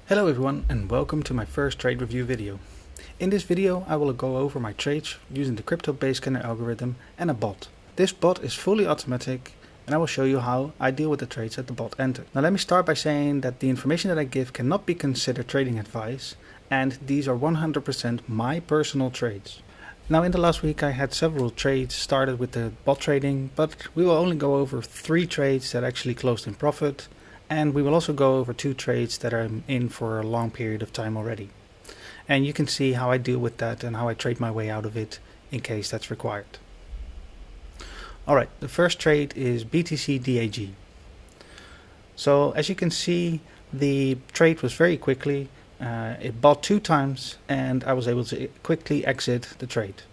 Hello everyone and welcome to my first trade review video. In this video I will go over my trades using the crypto base scanner algorithm and a bot. This bot is fully automatic and I will show you how I deal with the trades that the bot entered. Now let me start by saying that the information that I give cannot be considered trading advice, and these are 100% my personal trades. Now in the last week I had several trades started with the bot trading, but we will only go over 3 trades that actually closed in profit. And we will also go over 2 trades that I'm in for a long period of time already. And you can see how I deal with that and how I trade my way out of it in case that's required. Alright, the first trade is BTC DAG. So as you can see, the trade was very quickly. It bought 2 times and I was able to quickly exit the trade.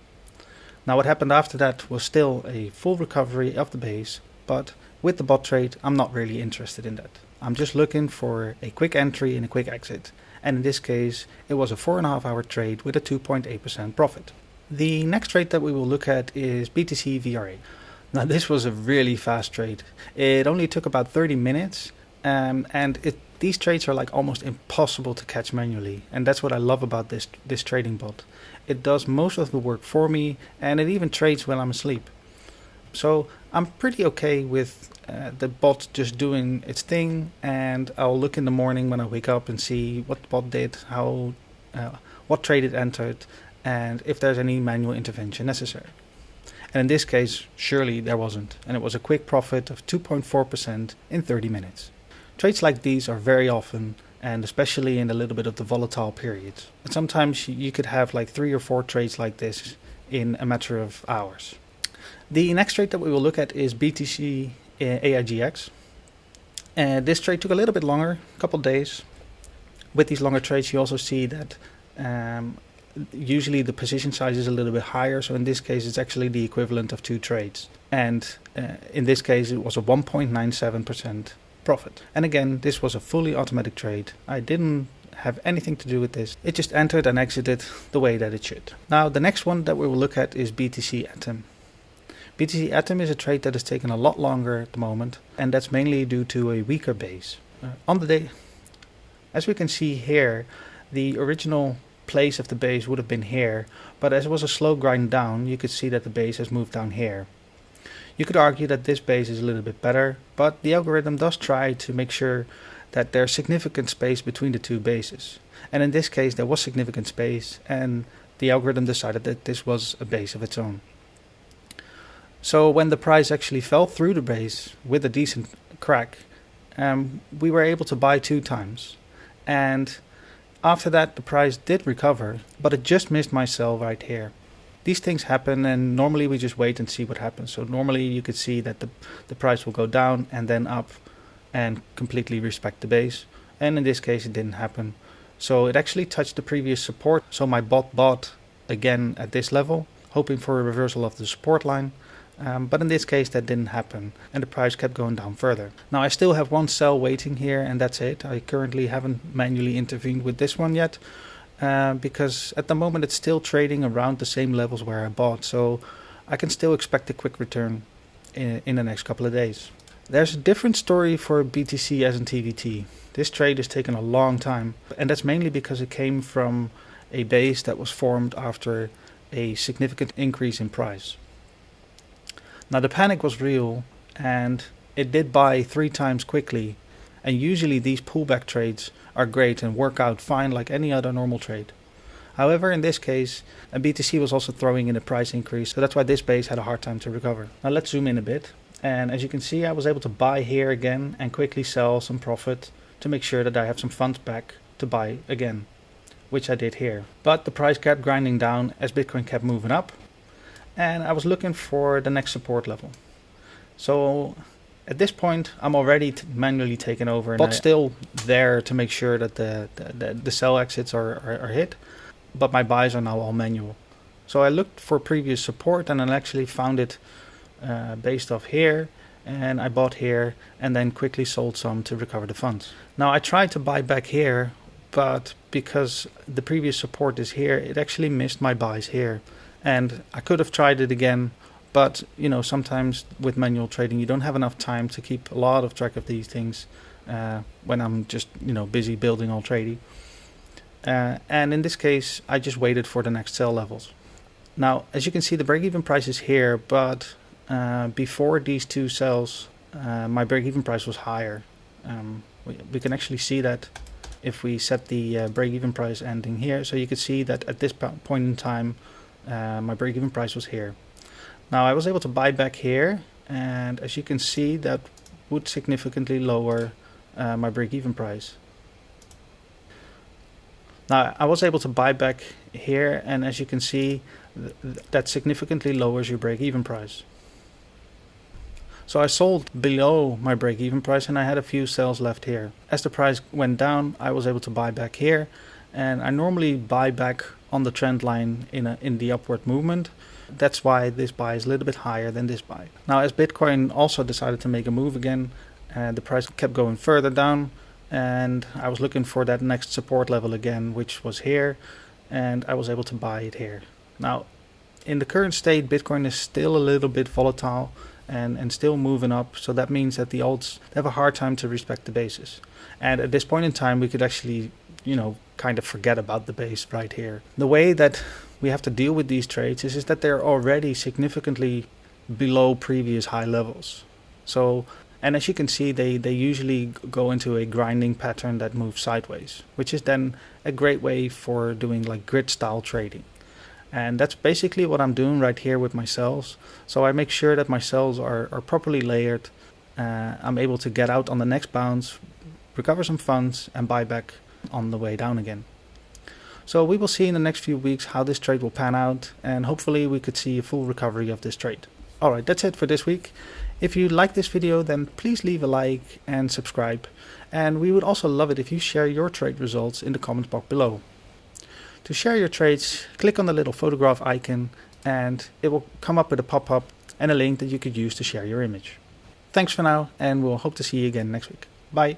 Now what happened after that was still a full recovery of the base, but with the bot trade I'm not really interested in that. I'm just looking for a quick entry and a quick exit, and in this case it was a 4.5 hour trade with a 2.8% profit. The next trade that we will look at is BTC VRA. Now this was a really fast trade. It only took about 30 minutes and these trades are like almost impossible to catch manually, and that's what I love about this trading bot. It does most of the work for me and it even trades when I'm asleep. So I'm pretty okay with the bot just doing its thing, and I'll look in the morning when I wake up and see what the bot did, what trade it entered, and if there's any manual intervention necessary. And in this case, surely there wasn't, and it was a quick profit of 2.4% in 30 minutes. Trades like these are very often, and especially in a little bit of the volatile periods. And sometimes you could have like 3 or 4 trades like this in a matter of hours. The next trade that we will look at is BTC AIGX. This trade took a little bit longer, a couple days. With these longer trades you also see that usually the position size is a little bit higher, so in this case it's actually the equivalent of 2 trades. And in this case it was a 1.97% profit. And again, this was a fully automatic trade. I didn't have anything to do with this. It just entered and exited the way that it should. Now the next one that we will look at is BTC Atom. BTC Atom is a trade that has taken a lot longer at the moment, and that's mainly due to a weaker base. On the day, as we can see here, the original place of the base would have been here, but as it was a slow grind down, you could see that the base has moved down here. You could argue that this base is a little bit better, but the algorithm does try to make sure that there's significant space between the 2 bases. And in this case there was significant space, and the algorithm decided that this was a base of its own. So when the price actually fell through the base with a decent crack, we were able to buy 2 times. And after that the price did recover, but it just missed my sell right here. These things happen, and normally we just wait and see what happens. So normally you could see that the price will go down and then up and completely respect the base. And in this case it didn't happen. So it actually touched the previous support. So my bot bought again at this level, hoping for a reversal of the support line. But in this case that didn't happen, and the price kept going down further. Now I still have 1 sell waiting here, and that's it. I currently haven't manually intervened with this one yet, because at the moment it's still trading around the same levels where I bought, so I can still expect a quick return in the next couple of days. There's a different story for BTC as in TVT. This trade has taken a long time, and that's mainly because it came from a base that was formed after a significant increase in price. Now the panic was real, and it did buy 3 times quickly, and usually these pullback trades are great and work out fine like any other normal trade. However, in this case, BTC was also throwing in a price increase, so that's why this base had a hard time to recover. Now let's zoom in a bit, and as you can see I was able to buy here again and quickly sell some profit to make sure that I have some funds back to buy again, which I did here. But the price kept grinding down as Bitcoin kept moving up, and I was looking for the next support level. So at this point I'm already manually taken over, but still there to make sure that the sell exits are hit, but my buys are now all manual. So I looked for previous support and I actually found it based off here, and I bought here and then quickly sold some to recover the funds. Now I tried to buy back here, but because the previous support is here, it actually missed my buys here. And I could have tried it again, but you know, sometimes with manual trading you don't have enough time to keep a lot of track of these things. when I'm just busy building Altrady. And in this case, I just waited for the next sell levels. Now, as you can see, the break-even price is here, but before these two sells, my break-even price was higher. We can actually see that if we set the break-even price ending here. So you can see that at this point in time, my break-even price was here. Now I was able to buy back here, and as you can see, that would significantly lower my break-even price. Now I was able to buy back here, and as you can see, that significantly lowers your break-even price. So I sold below my break-even price, and I had a few sales left here. As the price went down, I was able to buy back here, and I normally buy back on the trend line in the upward movement. That's why this buy is a little bit higher than this buy. Now, as Bitcoin also decided to make a move again, the price kept going further down, and I was looking for that next support level again, which was here, and I was able to buy it here. Now, in the current state, Bitcoin is still a little bit volatile and still moving up, so that means that the alts have a hard time to respect the basis. And at this point in time, we could actually, kind of forget about the base right here. The way that we have to deal with these trades is that they're already significantly below previous high levels. So, and as you can see, they usually go into a grinding pattern that moves sideways, which is then a great way for doing like grid style trading. And that's basically what I'm doing right here with my cells. So I make sure that my cells are properly layered. I'm able to get out on the next bounce, recover some funds, and buy back on the way down again. So we will see in the next few weeks how this trade will pan out, and hopefully we could see a full recovery of this trade. Alright, that's it for this week. If you like this video, then please leave a like and subscribe. And we would also love it if you share your trade results in the comments box below. To share your trades, click on the little photograph icon, and it will come up with a pop-up and a link that you could use to share your image. Thanks for now, and we'll hope to see you again next week. Bye!